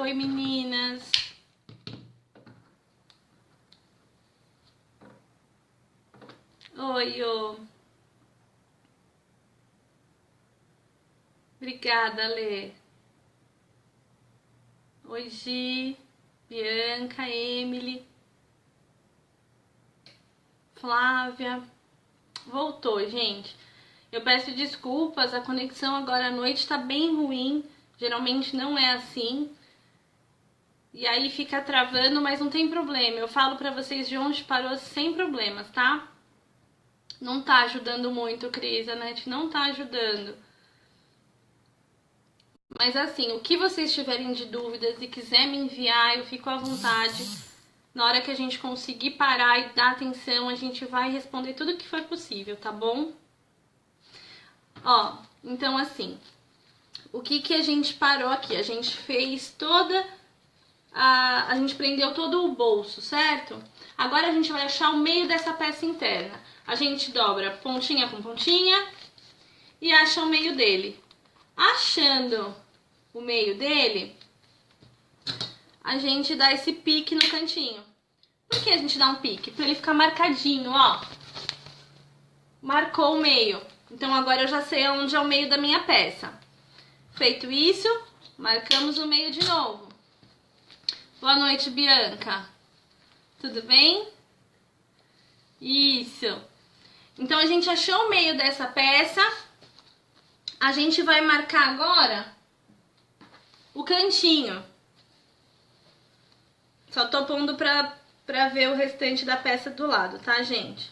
Oi, meninas. Oi, ô. Obrigada, Lê. Oi, Gi, Bianca, Emily, Flávia. Voltou, gente. Eu peço desculpas, a conexão agora à noite tá bem ruim. Geralmente não é assim. E aí fica travando, mas não tem problema. Eu falo pra vocês de onde parou sem problemas, tá? Não tá ajudando muito, Cris. A net não tá ajudando. Mas assim, o que vocês tiverem de dúvidas e quiser me enviar, eu fico à vontade. Na hora que a gente conseguir parar e dar atenção, a gente vai responder tudo que for possível, tá bom? Ó, então assim, o que a gente parou aqui? A gente fez toda a gente prendeu todo o bolso, certo? Agora a gente vai achar o meio dessa peça interna. A gente dobra pontinha com pontinha e acha o meio dele. Achando o meio dele, a gente dá esse pique no cantinho. Por que a gente dá um pique? Pra ele ficar marcadinho, ó. Marcou o meio. Então agora eu já sei onde é o meio da minha peça. Feito isso, marcamos o meio de novo. Boa noite, Bianca. Tudo bem? Isso. Então a gente achou o meio dessa peça. A gente vai marcar agora o cantinho. Só tô pondo pra ver o restante da peça do lado, tá, gente?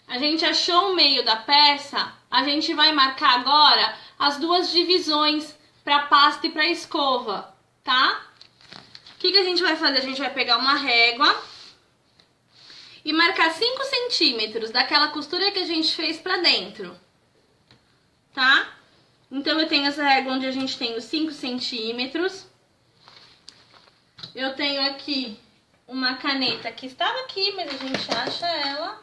A gente achou o meio da peça, a gente vai marcar agora as duas divisões pra pasta e pra escova, tá? O que a gente vai fazer? A gente vai pegar uma régua e marcar 5 centímetros daquela costura que a gente fez pra dentro, tá? Então eu tenho essa régua onde a gente tem os 5 centímetros. Eu tenho aqui uma caneta que estava aqui, mas a gente acha ela.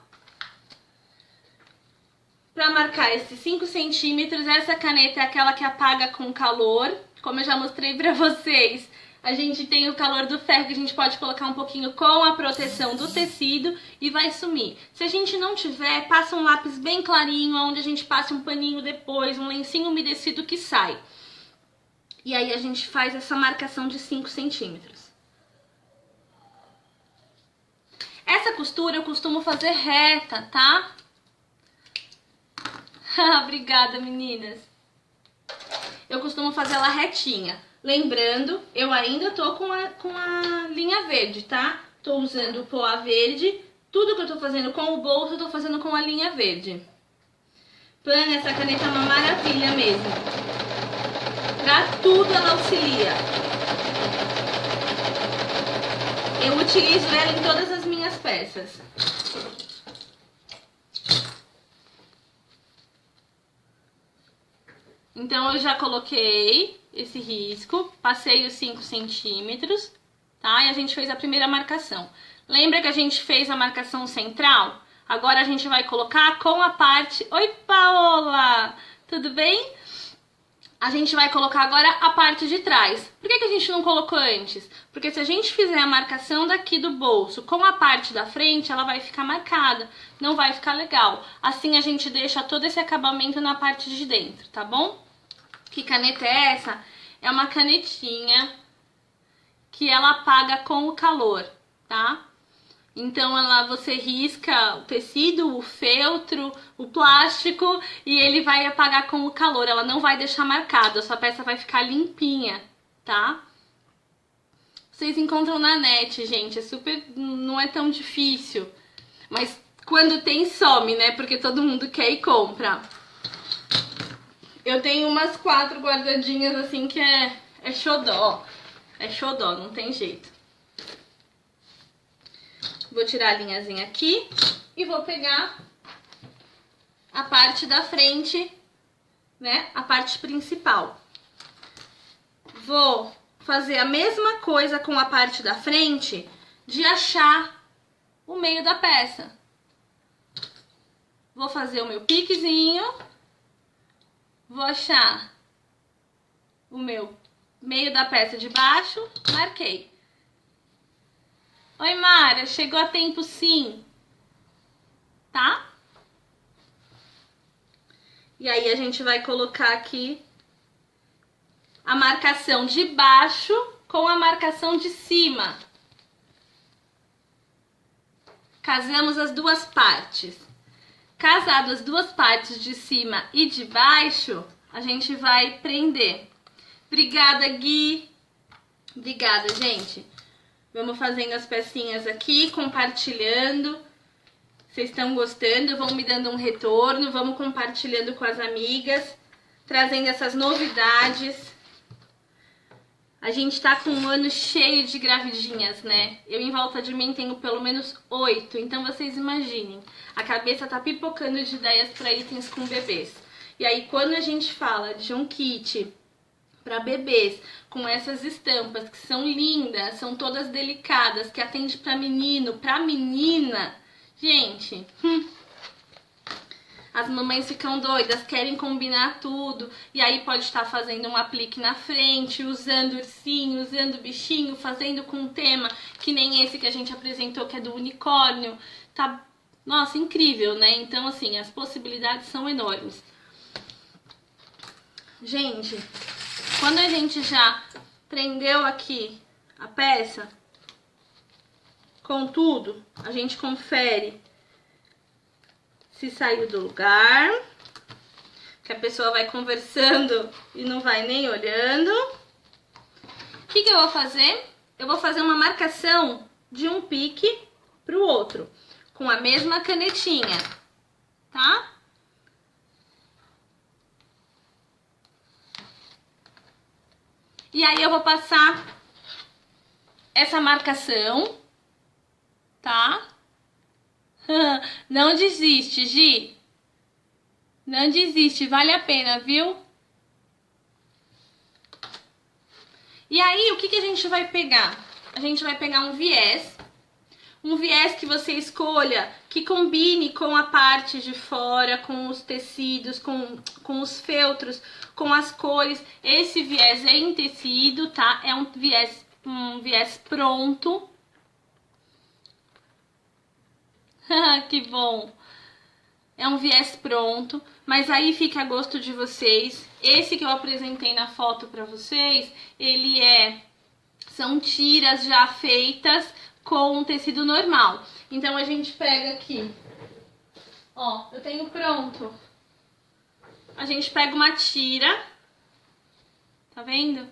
Para marcar esses 5 centímetros, essa caneta é aquela que apaga com calor. Como eu já mostrei para vocês, a gente tem o calor do ferro que a gente pode colocar um pouquinho com a proteção do tecido e vai sumir. Se a gente não tiver, passa um lápis bem clarinho, onde a gente passa um paninho depois, um lencinho umedecido que sai. E aí a gente faz essa marcação de 5 centímetros. Essa costura eu costumo fazer reta, tá? Obrigada, meninas. Eu costumo fazer ela retinha. Lembrando, eu ainda tô com a linha verde, tá? Tô usando o poá verde. Tudo que eu tô fazendo com o bolso, eu tô fazendo com a linha verde. Plana, essa caneta é uma maravilha mesmo. Pra tudo ela auxilia. Eu utilizo ela em todas as minhas peças. Então eu já coloquei esse risco, passei os 5 centímetros, tá? E a gente fez a primeira marcação. Lembra que a gente fez a marcação central? Agora a gente vai colocar com a parte... Oi, Paola! Tudo bem? A gente vai colocar agora a parte de trás. Por que a gente não colocou antes? Porque se a gente fizer a marcação daqui do bolso com a parte da frente, ela vai ficar marcada. Não vai ficar legal. Assim a gente deixa todo esse acabamento na parte de dentro, tá bom? Que caneta é essa? É uma canetinha que ela apaga com o calor, tá? Então você risca o tecido, o feltro, o plástico e ele vai apagar com o calor. Ela não vai deixar marcado, a sua peça vai ficar limpinha, tá? Vocês encontram na net, gente, não é tão difícil. Mas quando tem, some, né? Porque todo mundo quer e compra. Eu tenho umas 4 guardadinhas assim que é xodó. É xodó, não tem jeito. Vou tirar a linhazinha aqui e vou pegar a parte da frente, né? A parte principal. Vou fazer a mesma coisa com a parte da frente de achar o meio da peça. Vou fazer o meu piquezinho. vou achar o meu meio da peça de baixo, marquei. Oi, Mara, chegou a tempo sim, tá? E aí a gente vai colocar aqui a marcação de baixo com a marcação de cima. Casamos as duas partes. Casado as duas partes de cima e de baixo, a gente vai prender. Obrigada, Gui. Obrigada, gente. Vamos fazendo as pecinhas aqui, compartilhando. Vocês estão gostando? Vão me dando um retorno. Vamos compartilhando com as amigas, trazendo essas novidades. A gente tá com um ano cheio de gravidinhas, né? Eu em volta de mim tenho pelo menos 8, então vocês imaginem. A cabeça tá pipocando de ideias para itens com bebês. E aí quando a gente fala de um kit para bebês com essas estampas que são lindas, são todas delicadas, que atende para menino, para menina, gente, as mamães ficam doidas, querem combinar tudo, e aí pode estar fazendo um aplique na frente, usando ursinho, usando bichinho, fazendo com um tema que nem esse que a gente apresentou, que é do unicórnio. Tá, nossa, incrível, né? Então, assim, as possibilidades são enormes. Gente, quando a gente já prendeu aqui a peça com tudo, a gente confere se saiu do lugar, que a pessoa vai conversando e não vai nem olhando. O que eu vou fazer? Eu vou fazer uma marcação de um pique pro outro, com a mesma canetinha, tá? E aí eu vou passar essa marcação, tá? Não desiste, Gi. Não desiste, vale a pena, viu? E aí, o que a gente vai pegar? A gente vai pegar um viés que você escolha, que combine com a parte de fora, com os tecidos, com os feltros, com as cores. Esse viés é em tecido, tá? É um viés pronto. Que bom! É um viés pronto, mas aí fica a gosto de vocês. Esse que eu apresentei na foto pra vocês, são tiras já feitas com tecido normal. Então a gente pega aqui, ó, eu tenho pronto. A gente pega uma tira, tá vendo?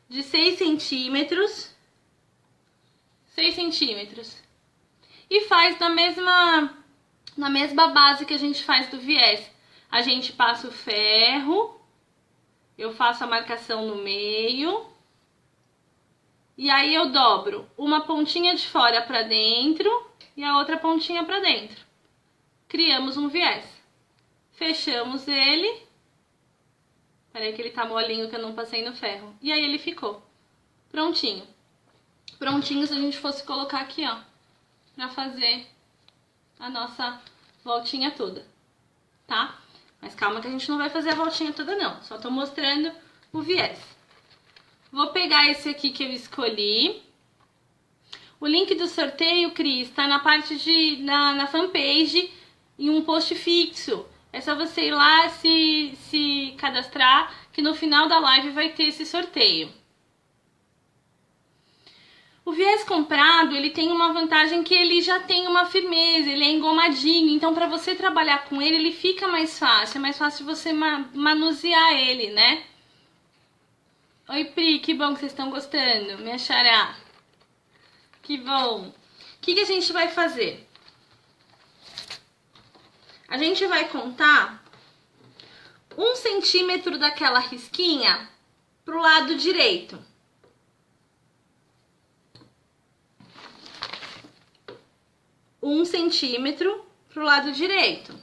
De 6 centímetros. 6 centímetros. E faz na mesma base que a gente faz do viés. A gente passa o ferro, eu faço a marcação no meio, e aí eu dobro uma pontinha de fora pra dentro e a outra pontinha pra dentro. Criamos um viés. Fechamos ele. Peraí que ele tá molinho que eu não passei no ferro. E aí ele ficou prontinho. Prontinho se a gente fosse colocar aqui, ó, pra fazer a nossa voltinha toda, tá? Mas calma que a gente não vai fazer a voltinha toda não, só tô mostrando o viés. Vou pegar esse aqui que eu escolhi. O link do sorteio, Cris, tá na parte na fanpage, em um post fixo. É só você ir lá se cadastrar, que no final da live vai ter esse sorteio. O viés comprado, ele tem uma vantagem que ele já tem uma firmeza, ele é engomadinho, então para você trabalhar com ele, ele fica mais fácil, é mais fácil você manusear ele, né? Oi, Pri, que bom que vocês estão gostando, minha xará. Que bom. O que a gente vai fazer? A gente vai contar 1 centímetro daquela risquinha pro lado direito. Um centímetro pro lado direito.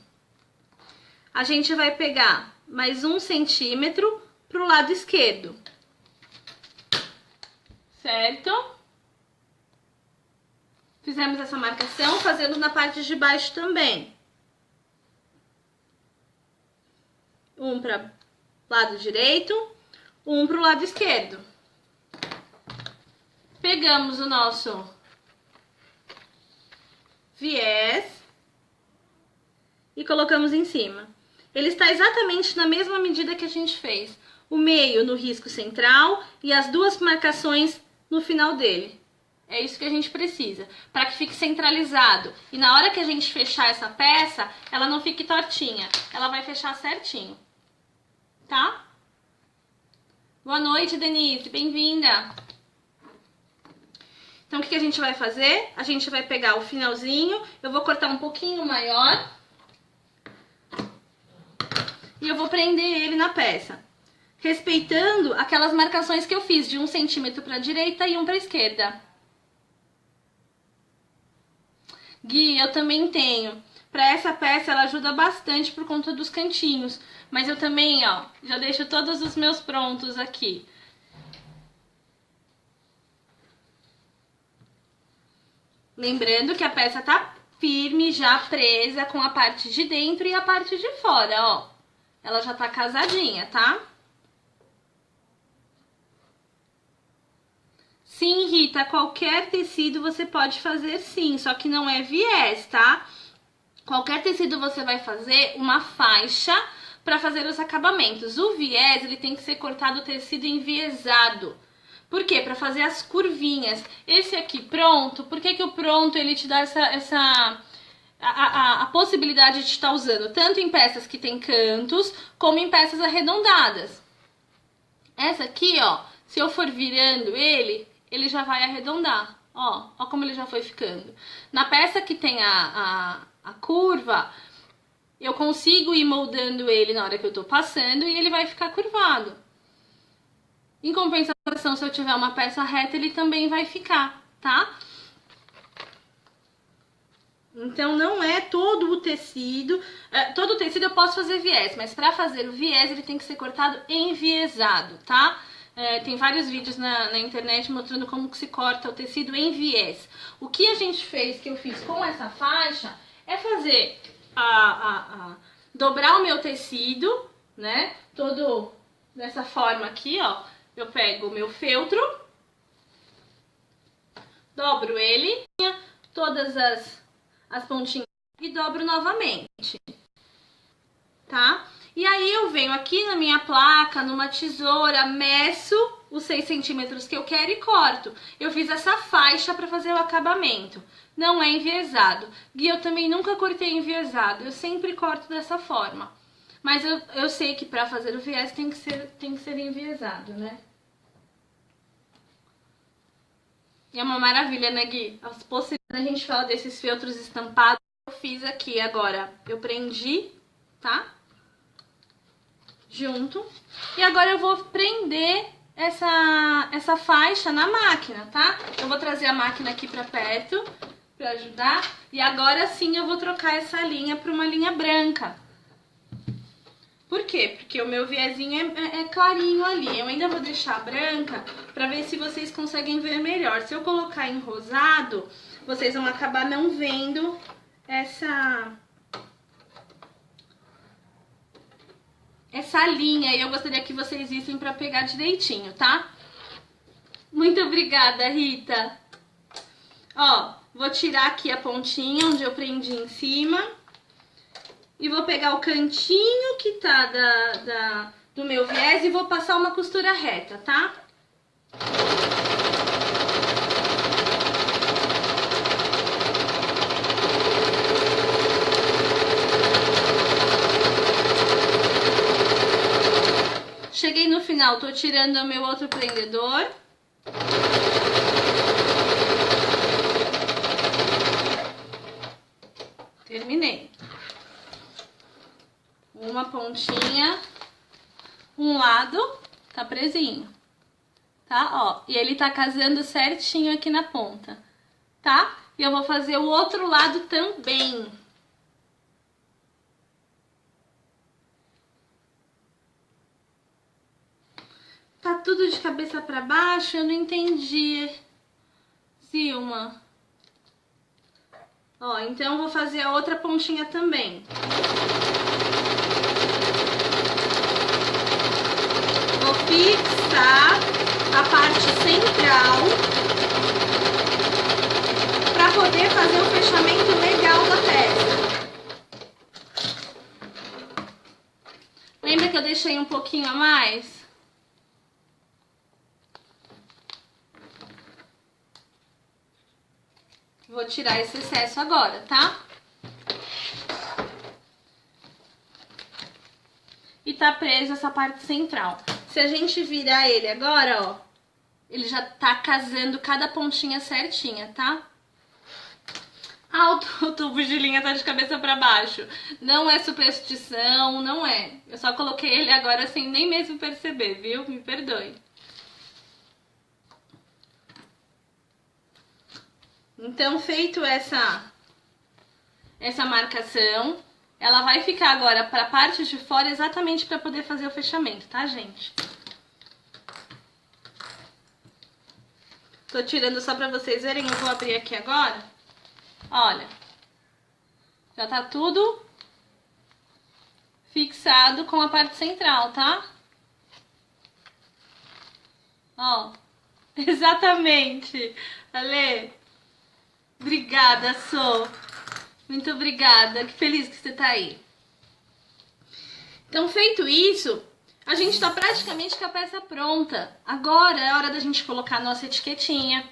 A gente vai pegar mais 1 centímetro pro lado esquerdo. Certo? Fizemos essa marcação, fazendo na parte de baixo também. Um lado direito, um pro lado esquerdo. Pegamos o nosso viés e colocamos em cima. Ele está exatamente na mesma medida que a gente fez. O meio no risco central e as duas marcações no final dele. É isso que a gente precisa, para que fique centralizado. E na hora que a gente fechar essa peça, ela não fique tortinha. Ela vai fechar certinho. Tá? Boa noite, Denise. Bem-vinda. Então, o que a gente vai fazer? A gente vai pegar o finalzinho. Eu vou cortar um pouquinho maior. E eu vou prender ele na peça. Respeitando aquelas marcações que eu fiz, de 1 centímetro para a direita e 1 para a esquerda. Gui, eu também tenho. Para essa peça, ela ajuda bastante por conta dos cantinhos. Mas eu também, ó, já deixo todos os meus prontos aqui. Lembrando que a peça tá firme, já presa com a parte de dentro e a parte de fora, ó. Ela já tá casadinha, tá? Sim, Rita, qualquer tecido você pode fazer sim, só que não é viés, tá? Qualquer tecido você vai fazer uma faixa para fazer os acabamentos. O viés, ele tem que ser cortado o tecido enviesado. Por quê? Para fazer as curvinhas. Esse aqui pronto, por que o pronto ele te dá a possibilidade de estar usando tanto em peças que tem cantos, como em peças arredondadas. Essa aqui, ó, se eu for virando ele já vai arredondar. Ó como ele já foi ficando. Na peça que tem a curva, eu consigo ir moldando ele na hora que eu tô passando e ele vai ficar curvado. Em compensação, se eu tiver uma peça reta, ele também vai ficar, tá? Então, não é todo o tecido eu posso fazer viés, mas para fazer o viés, ele tem que ser cortado enviesado, tá? Tem vários vídeos na internet mostrando como que se corta o tecido em viés. O que a gente fez, que eu fiz com essa faixa, é fazer dobrar o meu tecido, né? Todo dessa forma aqui, ó. Eu pego o meu feltro, dobro ele, todas as pontinhas e dobro novamente, tá? E aí eu venho aqui na minha placa, numa tesoura, meço os 6 centímetros que eu quero e corto. Eu fiz essa faixa para fazer o acabamento. Não é enviesado. Gui, eu também nunca cortei enviesado, eu sempre corto dessa forma. Mas eu sei que para fazer o viés tem que ser enviesado, né? E é uma maravilha, né, Gui? As possibilidades, a gente fala desses feltros estampados, eu fiz aqui agora. Eu prendi, tá? Junto. E agora eu vou prender essa faixa na máquina, tá? Eu vou trazer a máquina aqui pra perto, pra ajudar. E agora sim eu vou trocar essa linha pra uma linha branca. Por quê? Porque o meu viezinho é clarinho ali. Eu ainda vou deixar branca pra ver se vocês conseguem ver melhor. Se eu colocar em rosado, vocês vão acabar não vendo essa linha. E eu gostaria que vocês vissem pra pegar direitinho, tá? Muito obrigada, Rita. Ó, vou tirar aqui a pontinha onde eu prendi em cima. E vou pegar o cantinho que tá do meu viés e vou passar uma costura reta, tá? Cheguei no final, tô tirando o meu outro prendedor. Terminei. Uma pontinha, um lado tá presinho, tá? Ó, e ele tá casando certinho aqui na ponta, tá? E eu vou fazer o outro lado também. Tá tudo de cabeça pra baixo? Eu não entendi, Zilma. Ó, então eu vou fazer a outra pontinha também. cortar a parte central para poder fazer o fechamento legal da peça. Lembra que eu deixei um pouquinho a mais? Vou tirar esse excesso agora, tá? E tá preso essa parte central. Se a gente virar ele agora, ó, ele já tá casando cada pontinha certinha, tá? Ah, o tubo de linha tá de cabeça pra baixo. Não é superstição, não é. Eu só coloquei ele agora sem nem mesmo perceber, viu? Me perdoe. Então, feito essa marcação, ela vai ficar agora para a parte de fora exatamente para poder fazer o fechamento, tá, gente? Tô tirando só para vocês verem, eu vou abrir aqui agora. Olha, já tá tudo fixado com a parte central, tá? Ó, exatamente, Ale. Obrigada, Sô. Muito obrigada. Que feliz que você tá aí. Então, feito isso, a gente tá praticamente com a peça pronta. Agora é hora da gente colocar a nossa etiquetinha.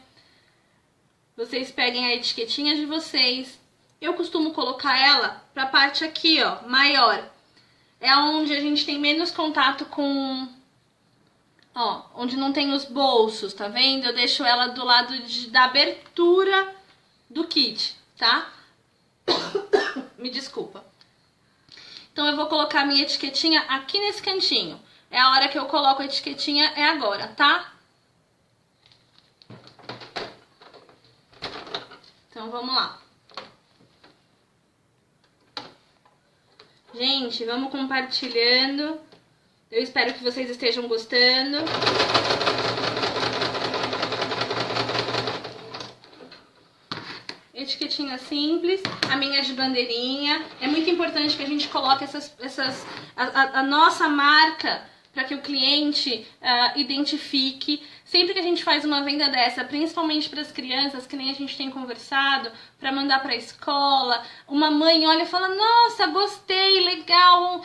Vocês peguem a etiquetinha de vocês. Eu costumo colocar ela pra parte aqui, ó, maior. É onde a gente tem menos contato com... Ó, onde não tem os bolsos, tá vendo? Eu deixo ela do lado da abertura do kit, tá? Me desculpa. Então eu vou colocar a minha etiquetinha aqui nesse cantinho. É a hora que eu coloco a etiquetinha, é agora, tá? Então vamos lá. Gente, vamos compartilhando. Eu espero que vocês estejam gostando. Etiquetinha simples, a minha de bandeirinha. É muito importante que a gente coloque a nossa marca para que o cliente identifique. Sempre que a gente faz uma venda dessa, principalmente para as crianças, que nem a gente tem conversado, para mandar para a escola, uma mãe olha e fala, nossa, gostei, legal,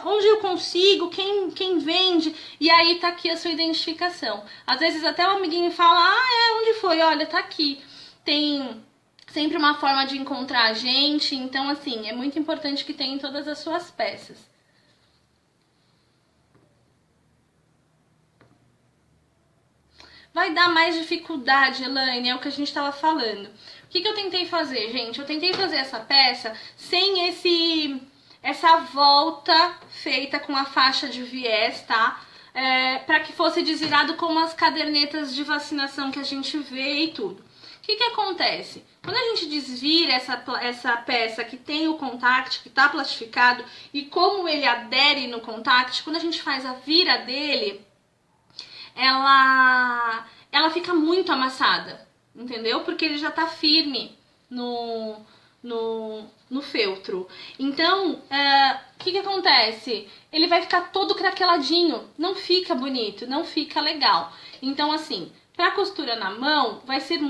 onde eu consigo, quem vende? E aí tá aqui a sua identificação. Às vezes até o amiguinho fala, onde foi? Olha, tá aqui. Tem sempre uma forma de encontrar a gente, então assim, é muito importante que tenha em todas as suas peças. Vai dar mais dificuldade, Elaine, é o que a gente estava falando. O que eu tentei fazer, gente? Eu tentei fazer essa peça sem essa volta feita com a faixa de viés, tá? Para que fosse desvirado como as cadernetas de vacinação que a gente vê e tudo. O que acontece? Quando a gente desvira essa peça que tem o contact, que está plastificado, e como ele adere no contact, quando a gente faz a vira dele, ela fica muito amassada, entendeu? Porque ele já está firme no feltro. Então, o que acontece? Ele vai ficar todo craqueladinho, não fica bonito, não fica legal. Então, assim... Pra costura na mão, vai ser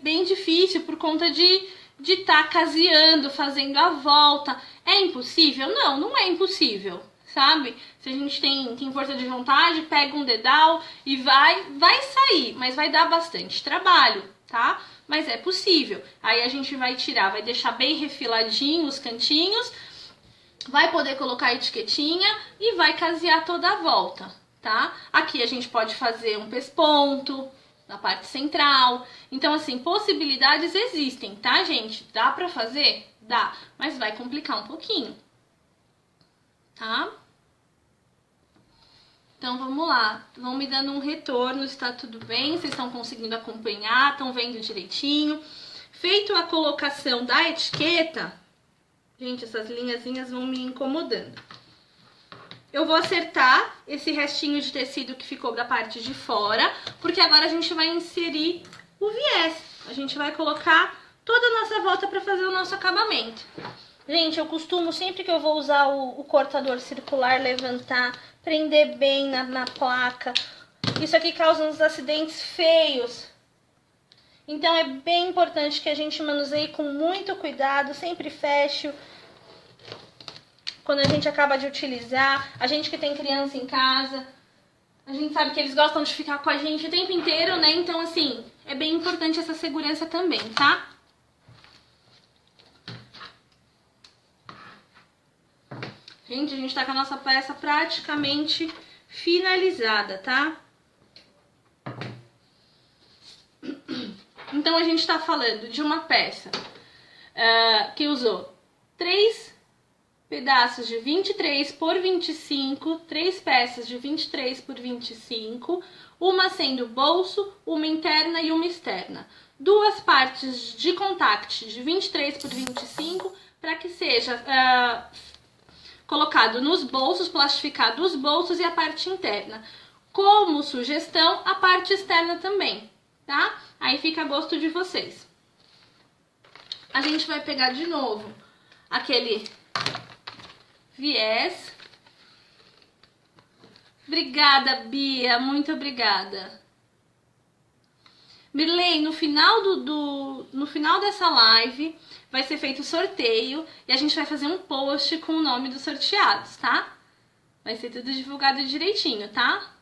bem difícil por conta de estar caseando, fazendo a volta. É impossível? Não, não é impossível, sabe? Se a gente tem força de vontade, pega um dedal e vai sair, mas vai dar bastante trabalho, tá? Mas é possível. Aí a gente vai tirar, vai deixar bem refiladinho os cantinhos, vai poder colocar a etiquetinha e vai casear toda a volta. Tá? Aqui a gente pode fazer um pesponto na parte central. Então, assim, possibilidades existem, tá, gente? Dá pra fazer? Dá, mas vai complicar um pouquinho, tá? Então, vamos lá. Vão me dando um retorno se tá tudo bem, vocês estão conseguindo acompanhar, estão vendo direitinho. Feito a colocação da etiqueta, gente, essas linhazinhas vão me incomodando. Eu vou acertar esse restinho de tecido que ficou da parte de fora, porque agora a gente vai inserir o viés. A gente vai colocar toda a nossa volta para fazer o nosso acabamento. Gente, eu costumo, sempre que eu vou usar o cortador circular, levantar, prender bem na placa. Isso aqui causa uns acidentes feios. Então é bem importante que a gente manuseie com muito cuidado, sempre feche quando a gente acaba de utilizar. A gente que tem criança em casa, a gente sabe que eles gostam de ficar com a gente o tempo inteiro, né? Então, assim, é bem importante essa segurança também, tá? Gente, a gente tá com a nossa peça praticamente finalizada, tá? Então, a gente tá falando de uma peça que usou 3 pedaços de 23 por 25, 3 peças de 23 por 25, uma sendo bolso, uma interna e uma externa. 2 partes de contact de 23 por 25 para que seja colocado nos bolsos, plastificado os bolsos e a parte interna. Como sugestão, a parte externa também, tá? Aí fica a gosto de vocês. A gente vai pegar de novo aquele viés. Obrigada, Bia, muito obrigada. Mirley, no final dessa live vai ser feito o sorteio e a gente vai fazer um post com o nome dos sorteados, tá? Vai ser tudo divulgado direitinho, tá?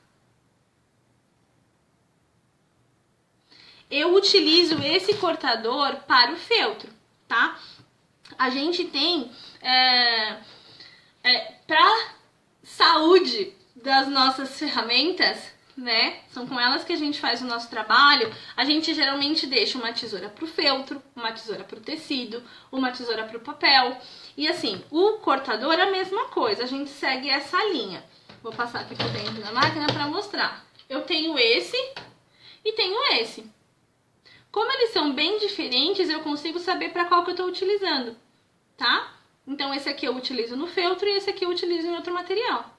Eu utilizo esse cortador para o feltro, tá? A gente tem para saúde das nossas ferramentas, né? São com elas que a gente faz o nosso trabalho. A gente geralmente deixa uma tesoura pro feltro, uma tesoura pro tecido, uma tesoura pro papel. E assim, o cortador é a mesma coisa, a gente segue essa linha. Vou passar aqui por dentro da máquina para mostrar. Eu tenho esse e tenho esse. Como eles são bem diferentes, eu consigo saber para qual que eu tô utilizando, tá? Então esse aqui eu utilizo no feltro e esse aqui eu utilizo em outro material.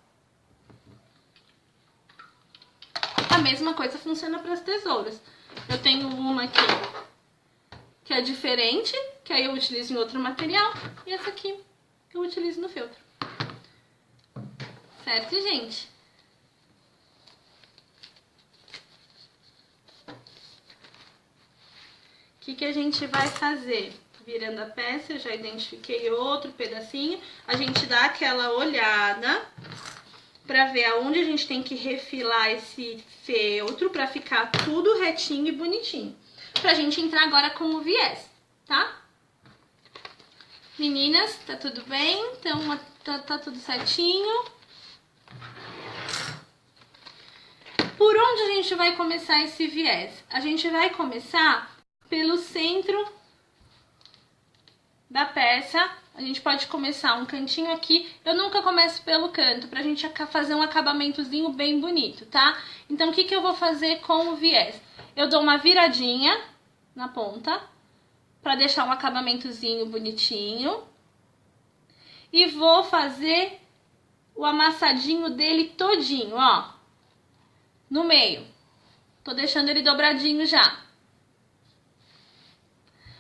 A mesma coisa funciona para as tesouras. Eu tenho uma aqui que é diferente, que aí eu utilizo em outro material, e essa aqui eu utilizo no feltro. Certo, gente? O que a gente vai fazer? Virando a peça, eu já identifiquei outro pedacinho. A gente dá aquela olhada pra ver aonde a gente tem que refilar esse feltro pra ficar tudo retinho e bonitinho. Pra gente entrar agora com o viés, tá? Meninas, tá tudo bem? Então, tá tudo certinho. Por onde a gente vai começar esse viés? A gente vai começar pelo centro da peça. A gente pode começar um cantinho aqui. Eu nunca começo pelo canto, pra gente fazer um acabamentozinho bem bonito, tá? Então, o que eu vou fazer com o viés? Eu dou uma viradinha na ponta, pra deixar um acabamentozinho bonitinho. E vou fazer o amassadinho dele todinho, ó. No meio. Tô deixando ele dobradinho já.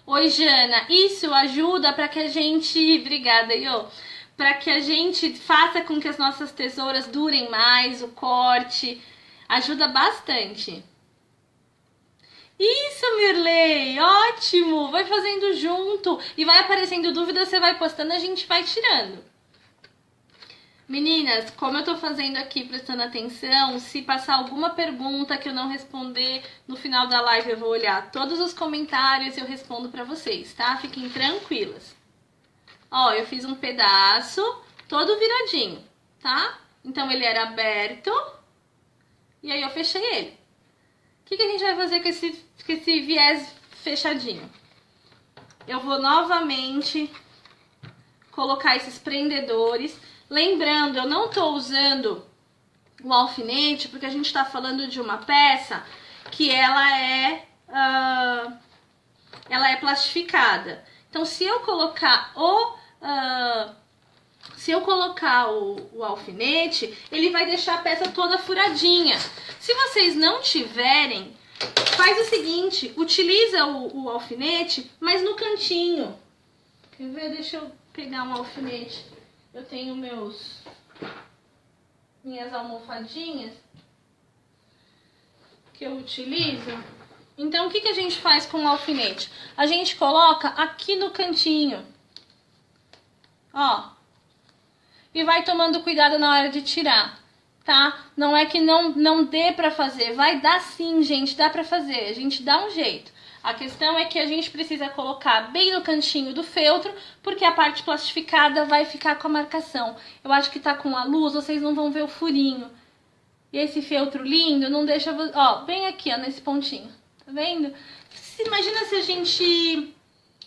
Oi, Jana, isso ajuda para que a gente... Obrigada, Iô. Para que a gente faça com que as nossas tesouras durem mais, o corte. Ajuda bastante. Isso, Mirley, ótimo! Vai fazendo junto. E vai aparecendo dúvida, você vai postando, a gente vai tirando. Meninas, como eu tô fazendo aqui, prestando atenção, se passar alguma pergunta que eu não responder no final da live, eu vou olhar todos os comentários e eu respondo pra vocês, tá? Fiquem tranquilas. Ó, eu fiz um pedaço todo viradinho, tá? Então ele era aberto e aí eu fechei ele. O que a gente vai fazer com esse viés fechadinho? Eu vou novamente colocar esses prendedores. Lembrando, eu não tô usando o alfinete porque a gente tá falando de uma peça que ela é plastificada. Então, se eu colocar o alfinete, ele vai deixar a peça toda furadinha. Se vocês não tiverem, faz o seguinte, utiliza o alfinete, mas no cantinho. Quer ver? Deixa eu pegar um alfinete. Eu tenho minhas almofadinhas que eu utilizo. Então, o que a gente faz com o alfinete? A gente coloca aqui no cantinho, ó, e vai tomando cuidado na hora de tirar, tá? Não é que não dê pra fazer, vai dar sim, gente, dá pra fazer, a gente dá um jeito. A questão é que a gente precisa colocar bem no cantinho do feltro, porque a parte plastificada vai ficar com a marcação. Eu acho que tá com a luz, vocês não vão ver o furinho. E esse feltro lindo não deixa... Ó, bem aqui, ó, nesse pontinho. Tá vendo? Imagina se a gente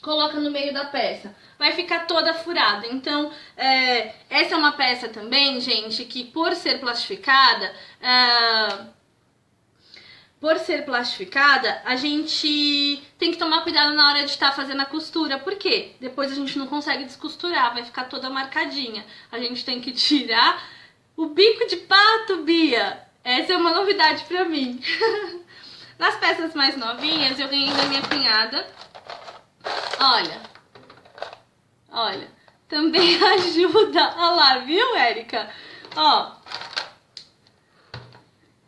coloca no meio da peça. Vai ficar toda furada. Então, essa é uma peça também, gente, que por ser plastificada... a gente tem que tomar cuidado na hora de estar fazendo a costura. Por quê? Depois a gente não consegue descosturar, vai ficar toda marcadinha. A gente tem que tirar o bico de pato, Bia. Essa é uma novidade pra mim. Nas peças mais novinhas, eu ganhei da minha cunhada. Olha, também ajuda. Olha lá, viu, Érica? Ó,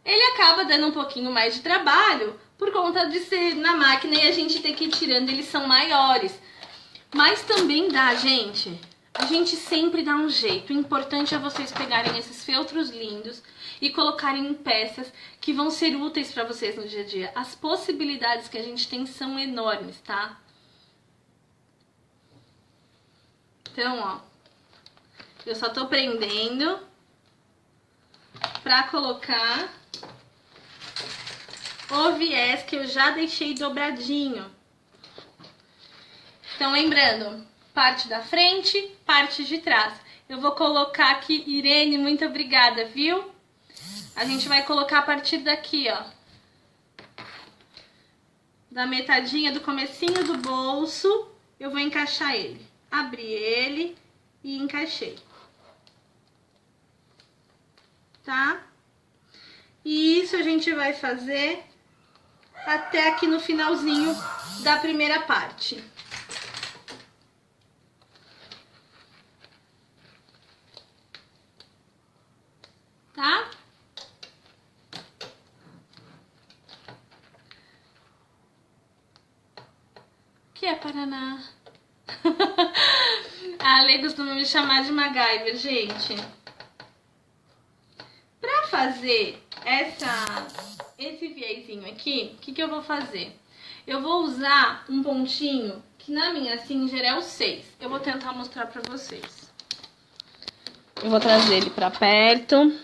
ele acaba dando um pouquinho mais de trabalho por conta de ser na máquina e a gente tem que ir tirando, eles são maiores. Mas também dá, gente. A gente sempre dá um jeito. O importante é vocês pegarem esses feltros lindos e colocarem em peças que vão ser úteis para vocês no dia a dia. As possibilidades que a gente tem são enormes, tá? Então, ó, eu só tô prendendo pra colocar o viés que eu já deixei dobradinho. Então, lembrando, parte da frente, parte de trás. Eu vou colocar aqui, Irene, muito obrigada, viu? A gente vai colocar a partir daqui, ó. Da metadinha do comecinho do bolso, eu vou encaixar ele. Abri ele e encaixei. Tá? E isso a gente vai fazer até aqui no finalzinho da primeira parte. Tá? O que é Paraná? A Ale costuma me chamar de MacGyver, gente. Pra fazer esse viezinho aqui, o que eu vou fazer? Eu vou usar um pontinho que na minha Singer é o 6. Eu vou tentar mostrar pra vocês. Eu vou trazer ele pra perto.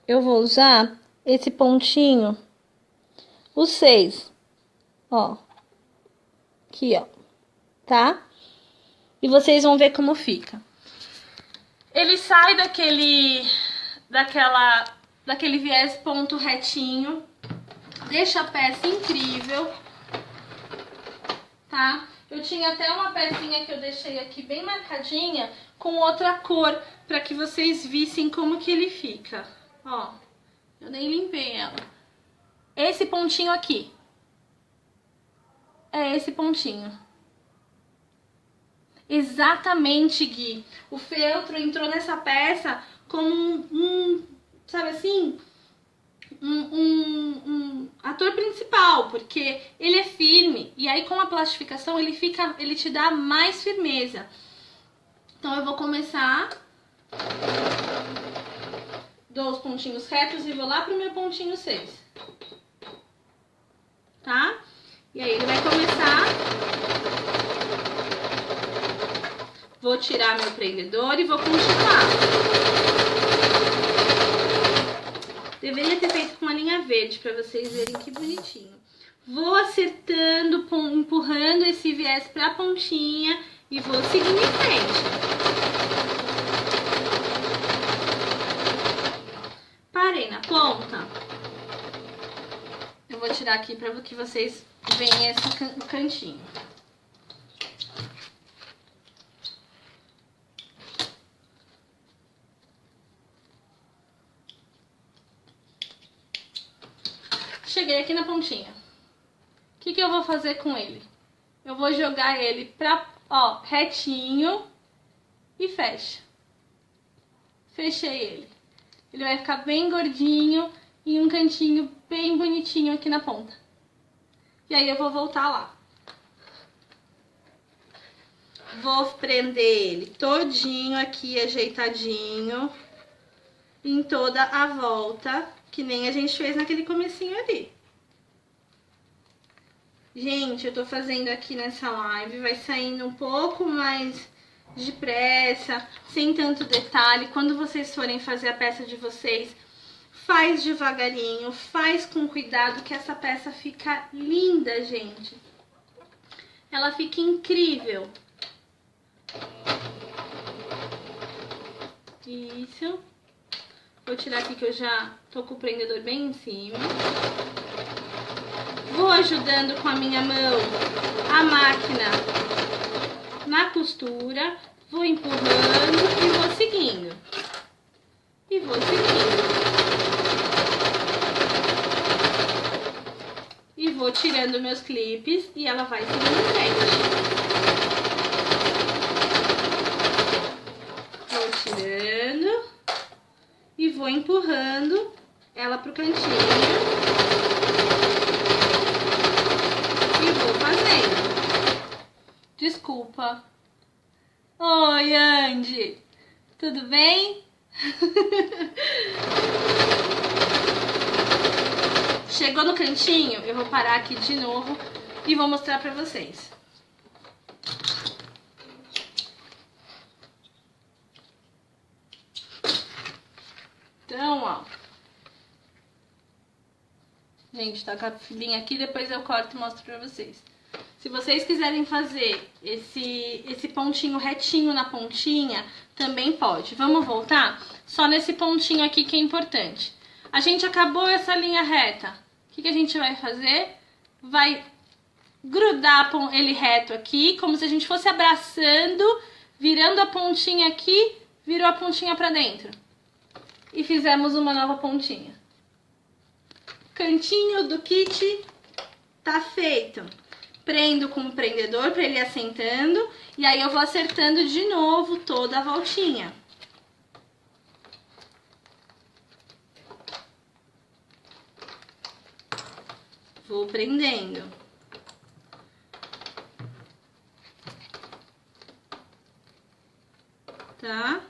Eu vou usar esse pontinho, o 6. Ó. Aqui, ó. Tá? E vocês vão ver como fica. Ele sai daquele viés ponto retinho. Deixa a peça incrível. Tá? Eu tinha até uma pecinha que eu deixei aqui bem marcadinha com outra cor, para que vocês vissem como que ele fica. Ó, eu nem limpei ela. Esse pontinho aqui. É esse pontinho. Exatamente, Gui. O feltro entrou nessa peça como sabe assim, um ator principal, porque ele é firme e aí com a plastificação ele te dá mais firmeza. Então eu vou começar, dou os pontinhos retos e vou lá pro meu pontinho 6, tá? E aí ele vai começar, vou tirar meu prendedor e vou continuar. Deveria ter feito com uma linha verde pra vocês verem que bonitinho. Vou acertando, empurrando esse viés pra pontinha e vou seguindo em frente. Parei na ponta. Eu vou tirar aqui pra que vocês vejam esse cantinho. Cheguei aqui na pontinha. O que eu vou fazer com ele? Eu vou jogar ele pra, ó, retinho e fecha. Fechei ele. Ele vai ficar bem gordinho e um cantinho bem bonitinho aqui na ponta. E aí eu vou voltar lá. Vou prender ele todinho aqui, ajeitadinho, em toda a volta, que nem a gente fez naquele comecinho ali. Gente, eu tô fazendo aqui nessa live, vai saindo um pouco mais depressa, sem tanto detalhe. Quando vocês forem fazer a peça de vocês, faz devagarinho, faz com cuidado, que essa peça fica linda, gente. Ela fica incrível. Isso. Vou tirar aqui que eu já tô com o prendedor bem em cima. Vou ajudando com a minha mão a máquina na costura. Vou empurrando e vou seguindo. E vou seguindo. E vou tirando meus clipes e ela vai seguindo em frente. Vou tirando e vou empurrando ela pro cantinho. E vou fazendo. Desculpa. Oi, Andy. Tudo bem? Chegou no cantinho, eu vou parar aqui de novo e vou mostrar pra vocês. Então, ó. Gente, tá com a filinha aqui, depois eu corto e mostro pra vocês. Se vocês quiserem fazer esse pontinho retinho na pontinha, também pode. Vamos voltar? Só nesse pontinho aqui que é importante. A gente acabou essa linha reta. O que a gente vai fazer? Vai grudar ele reto aqui, como se a gente fosse abraçando, virando a pontinha aqui, virou a pontinha pra dentro. E fizemos uma nova pontinha. Cantinho do kit tá feito. Prendo com o prendedor para ele ir assentando. E aí eu vou acertando de novo toda a voltinha. Vou prendendo. Tá?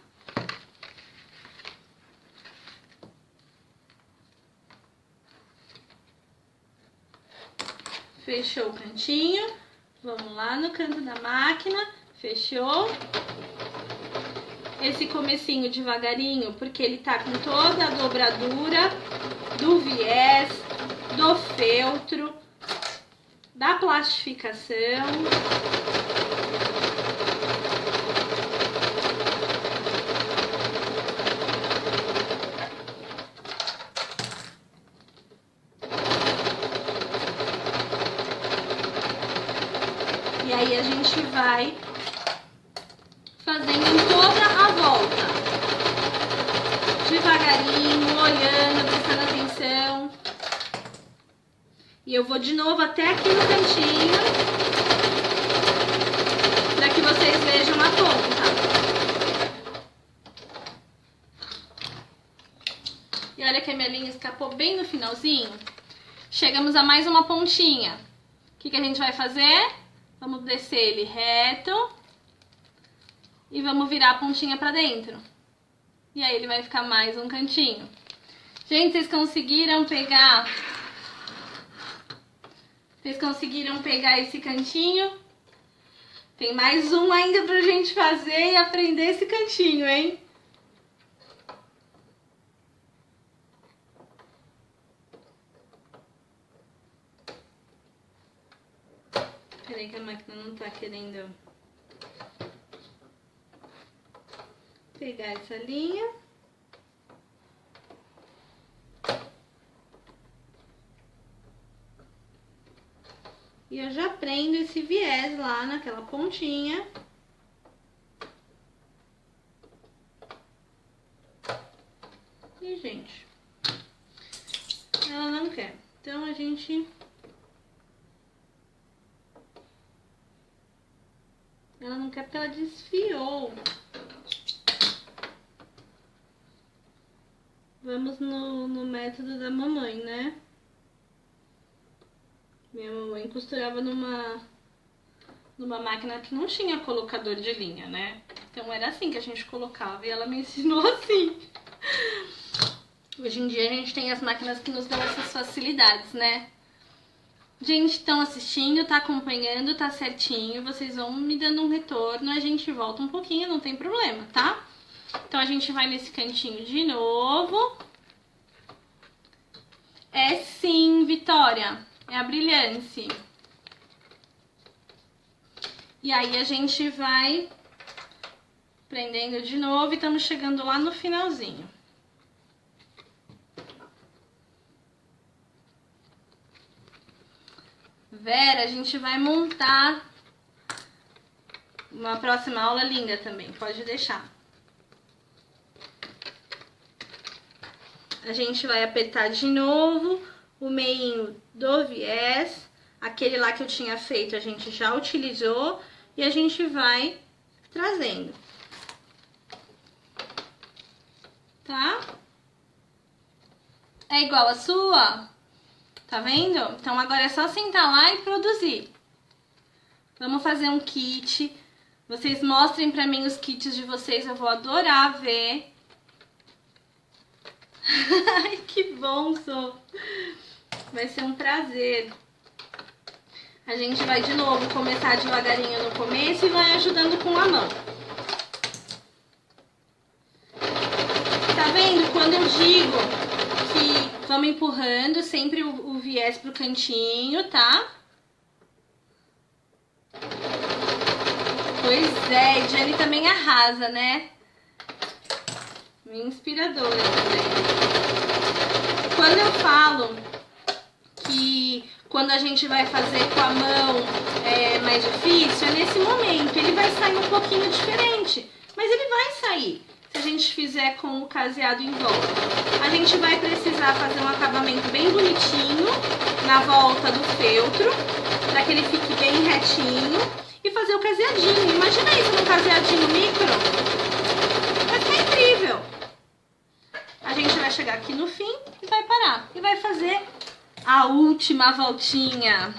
Fechou o cantinho. Vamos lá no canto da máquina. Fechou. Esse comecinho devagarinho, porque ele tá com toda a dobradura do viés, do feltro, da plastificação. E aí a gente vai fazendo em toda a volta. Devagarinho, olhando, prestando atenção. E eu vou de novo até aqui no cantinho, para que vocês vejam a ponta. E olha que a minha linha escapou bem no finalzinho. Chegamos a mais uma pontinha. O que a gente vai fazer? Vamos descer ele reto e vamos virar a pontinha pra dentro. E aí ele vai ficar mais um cantinho. Gente, vocês conseguiram pegar? Vocês conseguiram pegar esse cantinho? Tem mais um ainda pra gente fazer e aprender esse cantinho, hein? Peraí que a máquina não tá querendo pegar essa linha. E eu já prendo esse viés lá naquela pontinha. E, gente, ela não quer. Então, a gente... Ela não quer porque ela desfiou. Vamos no método da mamãe, né? Minha mamãe costurava numa máquina que não tinha colocador de linha, né? Então era assim que a gente colocava e ela me ensinou assim. Hoje em dia a gente tem as máquinas que nos dão essas facilidades, né? Gente, estão assistindo, tá acompanhando, tá certinho. Vocês vão me dando um retorno, a gente volta um pouquinho, não tem problema, tá? Então a gente vai nesse cantinho de novo. É sim, Vitória. É a Brilhance. E aí a gente vai prendendo de novo e estamos chegando lá no finalzinho. Vera, a gente vai montar uma próxima aula linda também, pode deixar. A gente vai apertar de novo o meinho do viés, aquele lá que eu tinha feito a gente já utilizou e a gente vai trazendo. Tá? É igual a sua? Tá vendo? Então agora é só sentar lá e produzir. Vamos fazer um kit. Vocês mostrem pra mim os kits de vocês, eu vou adorar ver. Ai, que bom, Sô. Vai ser um prazer. A gente vai de novo começar devagarinho no começo e vai ajudando com a mão. Tá vendo? Quando eu digo que vamos empurrando sempre o viés pro cantinho, tá? Pois é, Jenny também arrasa, né? Minha inspiradora também. Quando eu falo que quando a gente vai fazer com a mão é mais difícil, é nesse momento. Ele vai sair um pouquinho diferente, mas ele vai sair se a gente fizer com o caseado em volta. A gente vai precisar fazer um acabamento bem bonitinho na volta do feltro, para que ele fique bem retinho, e fazer o caseadinho. Imagina isso num caseadinho micro. Vai ficar incrível. A gente vai chegar aqui no fim e vai parar. E vai fazer a última voltinha.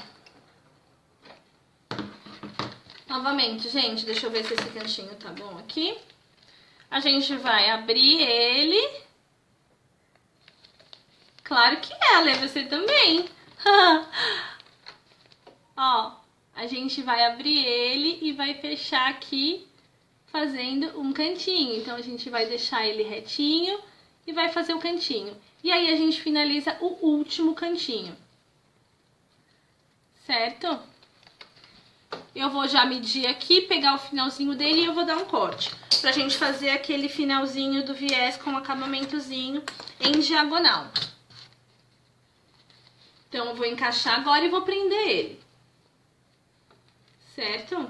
Novamente, gente, deixa eu ver se esse cantinho tá bom aqui. A gente vai abrir ele. Claro que é, Lê, você também. Ó, a gente vai abrir ele e vai fechar aqui fazendo um cantinho. Então, a gente vai deixar ele retinho e vai fazer o cantinho. E aí, a gente finaliza o último cantinho. Certo? Eu vou já medir aqui, pegar o finalzinho dele e eu vou dar um corte. Pra gente fazer aquele finalzinho do viés com acabamentozinho em diagonal. Então, eu vou encaixar agora e vou prender ele. Certo?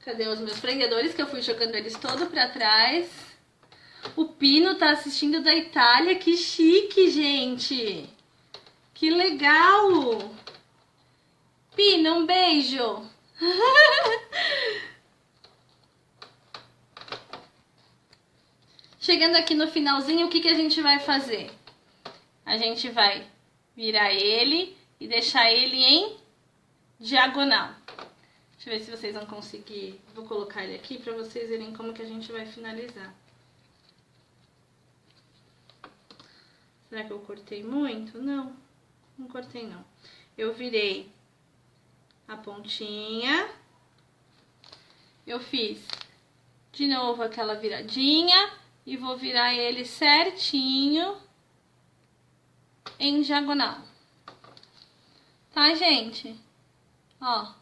Cadê os meus prendedores que eu fui jogando eles todo pra trás? O Pino tá assistindo da Itália, que chique, gente! Que legal! Pino, um beijo! Chegando aqui no finalzinho, o que a gente vai fazer? A gente vai virar ele e deixar ele em diagonal. Deixa eu ver se vocês vão conseguir. Vou colocar ele aqui pra vocês verem como que a gente vai finalizar. Será que eu cortei muito? Não, não cortei não. Eu virei a pontinha. Eu fiz de novo aquela viradinha e vou virar ele certinho em diagonal. Tá, gente? Ó,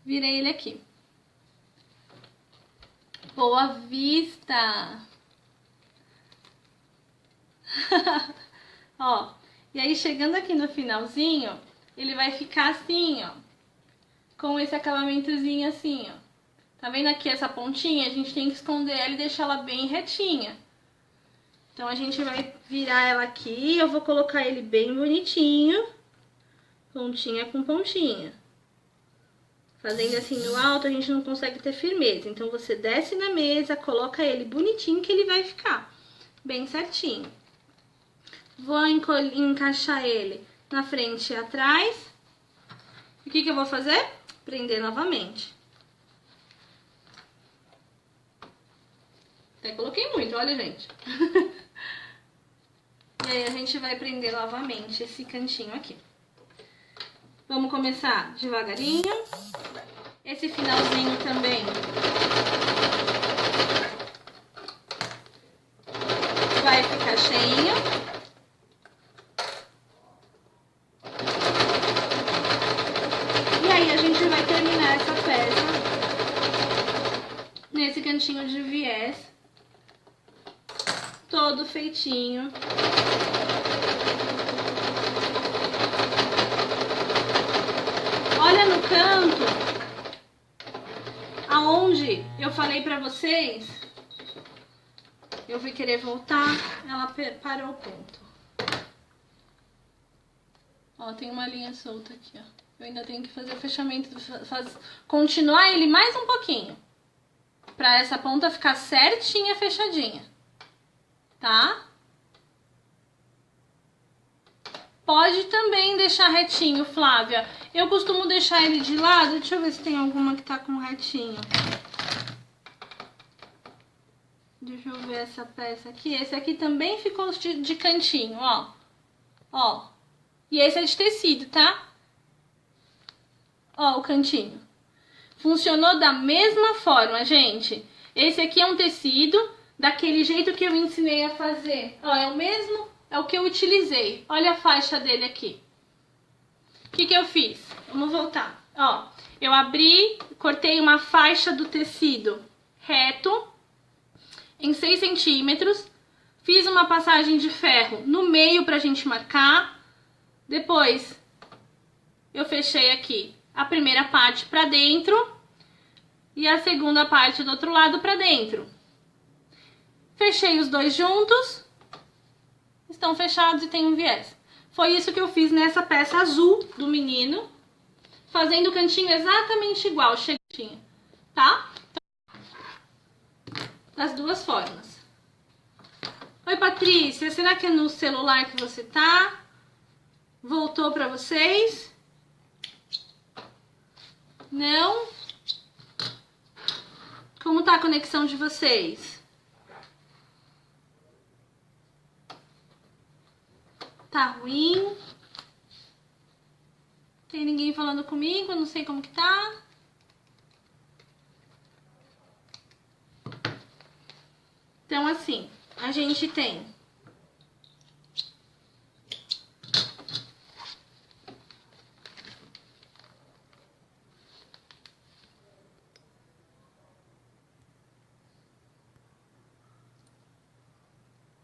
virei ele aqui. Boa vista! Ó, e aí chegando aqui no finalzinho, ele vai ficar assim, ó, com esse acabamentozinho assim, ó. Tá vendo aqui essa pontinha? A gente tem que esconder ela e deixar ela bem retinha. Então, a gente vai virar ela aqui, eu vou colocar ele bem bonitinho, pontinha com pontinha. Fazendo assim no alto, a gente não consegue ter firmeza. Então, você desce na mesa, coloca ele bonitinho que ele vai ficar. bem certinho. Vou encaixar ele na frente e atrás. O que eu vou fazer? Prender novamente. Até coloquei muito, olha, gente. E aí, a gente vai prender novamente esse cantinho aqui. Vamos começar devagarinho. Esse finalzinho também vai ficar cheinho. E aí, a gente vai terminar essa peça nesse cantinho de viés, todo feitinho. Olha no canto, aonde eu falei pra vocês, eu fui querer voltar, ela parou o ponto. Ó, tem uma linha solta aqui, ó. Eu ainda tenho que fazer o fechamento, continuar ele mais um pouquinho, pra essa ponta ficar certinha, fechadinha, tá? Pode também deixar retinho, Flávia. Eu costumo deixar ele de lado. Deixa eu ver se tem alguma que tá com retinho. Deixa eu ver essa peça aqui. Esse aqui também ficou de cantinho, ó. Ó. E esse é de tecido, tá? Ó, o cantinho. Funcionou da mesma forma, gente. Esse aqui é um tecido daquele jeito que eu ensinei a fazer. Ó, é o mesmo... É o que eu utilizei. Olha a faixa dele aqui. O que eu fiz? Vamos voltar. Ó, eu abri, cortei uma faixa do tecido reto em 6 centímetros. Fiz uma passagem de ferro no meio pra gente marcar. Depois, eu fechei aqui a primeira parte pra dentro e a segunda parte do outro lado pra dentro. Fechei os dois juntos. Estão fechados e tem um viés. Foi isso que eu fiz nessa peça azul do menino, fazendo o cantinho exatamente igual, cheitinho, tá? Então, das duas formas. Oi, Patrícia, será que é no celular que você tá? Voltou pra vocês? Não? Como tá a conexão de vocês? Tá ruim? Tem ninguém falando comigo? Eu não sei como que tá. Então, assim, a gente tem...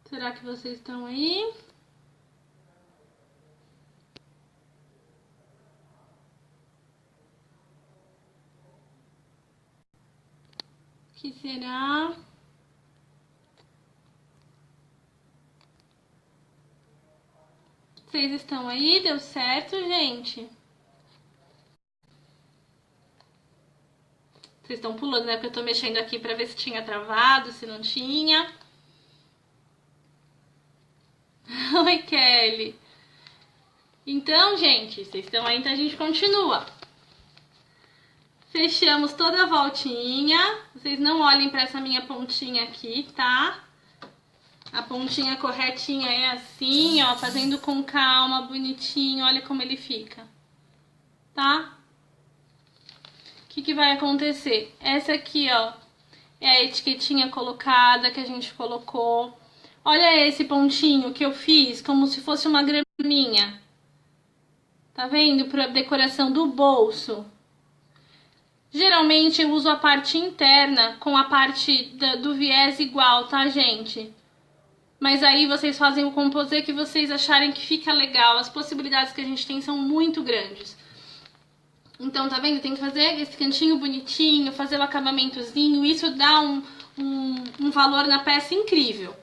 Será que vocês estão aí? O que será? Vocês estão aí? Deu certo, gente? Vocês estão pulando, né? Porque eu tô mexendo aqui pra ver se tinha travado, se não tinha. Oi, Kelly. Então, gente, vocês estão aí, então a gente continua. Fechamos toda a voltinha. Vocês não olhem pra essa minha pontinha aqui, tá? A pontinha corretinha é assim, ó, fazendo com calma, bonitinho. Olha como ele fica, tá? O que vai acontecer? Essa aqui, ó, é a etiquetinha colocada que a gente colocou. Olha esse pontinho que eu fiz, como se fosse uma graminha. Tá vendo? Pra decoração do bolso. Geralmente eu uso a parte interna com a parte do viés igual, tá, gente? Mas aí vocês fazem o composê que vocês acharem que fica legal. As possibilidades que a gente tem são muito grandes. Então, tá vendo? Tem que fazer esse cantinho bonitinho, fazer o acabamentozinho. Isso dá um valor na peça incrível.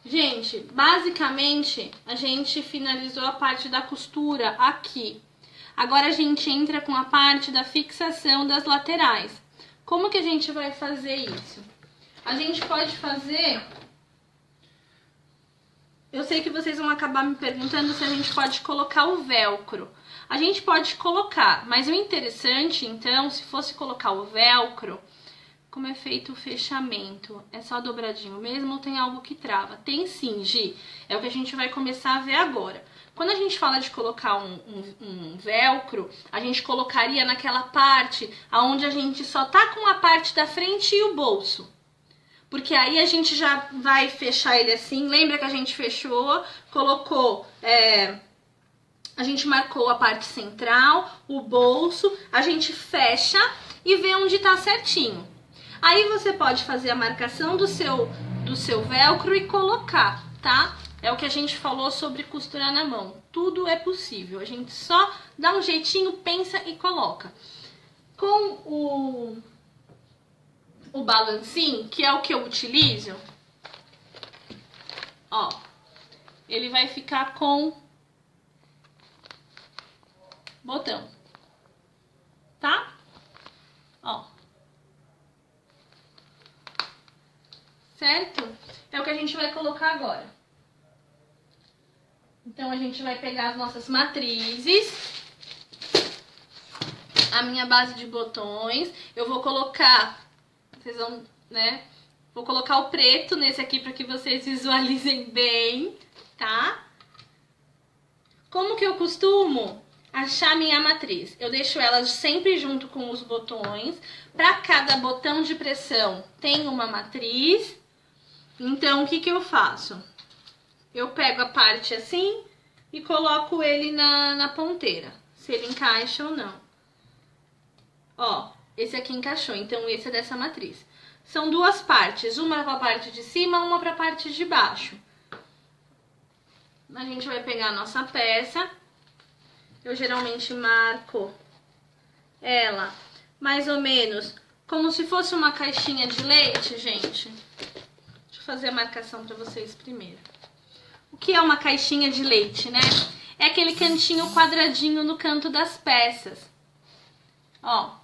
Gente, basicamente, a gente finalizou a parte da costura aqui. Agora a gente entra com a parte da fixação das laterais. Como que a gente vai fazer isso? A gente pode fazer... Eu sei que vocês vão acabar me perguntando se a gente pode colocar o velcro. A gente pode colocar, mas o interessante, então, se fosse colocar o velcro, como é feito o fechamento? É só dobradinho mesmo ou tem algo que trava? Tem sim, Gi. É o que a gente vai começar a ver agora. Quando a gente fala de colocar um velcro, a gente colocaria naquela parte onde a gente só tá com a parte da frente e o bolso. Porque aí a gente já vai fechar ele assim. Lembra que a gente fechou, colocou... a gente marcou a parte central, o bolso, a gente fecha e vê onde tá certinho. Aí você pode fazer a marcação do seu velcro e colocar, tá? É o que a gente falou sobre costurar na mão. Tudo é possível, a gente só dá um jeitinho, pensa e coloca. Com o balancim, que é o que eu utilizo, ó, ele vai ficar com botão, tá? Ó. Certo? É o que a gente vai colocar agora. Então, a gente vai pegar as nossas matrizes, a minha base de botões, eu vou colocar, vocês vão, né? Vou colocar o preto nesse aqui para que vocês visualizem bem, tá? Como que eu costumo achar minha matriz? Eu deixo elas sempre junto com os botões. Para cada botão de pressão tem uma matriz. Então, o que que eu faço? Eu pego a parte assim e coloco ele na ponteira, se ele encaixa ou não. Ó, esse aqui encaixou, então esse é dessa matriz. São duas partes, uma para a parte de cima, uma para a parte de baixo. A gente vai pegar a nossa peça. Eu geralmente marco ela mais ou menos como se fosse uma caixinha de leite, gente. Deixa eu fazer a marcação para vocês primeiro. O que é uma caixinha de leite, né? É aquele cantinho quadradinho no canto das peças. Ó,